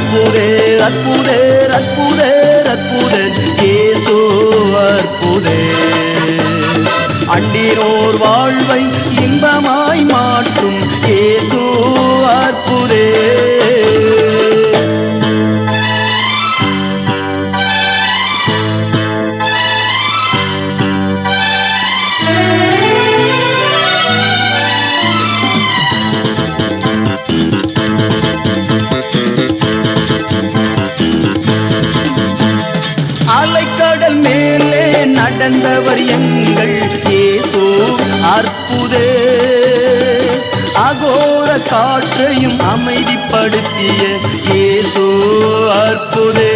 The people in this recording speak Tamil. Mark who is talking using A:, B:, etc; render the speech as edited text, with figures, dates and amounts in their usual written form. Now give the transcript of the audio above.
A: அற்புதே அற்புதே அற்புதே அற்புதே இயேசு அற்புதே. அண்டினோர் வாழ்வை இன்பமாய் மாற்றும் இயேசு அற்புதே. அலைக்கடல் மேலே நடந்தவர் எங்கள் இயேசு அற்புதே. அகோர காற்றையும் அமைதிப்படுத்திய இயேசு அற்புதே.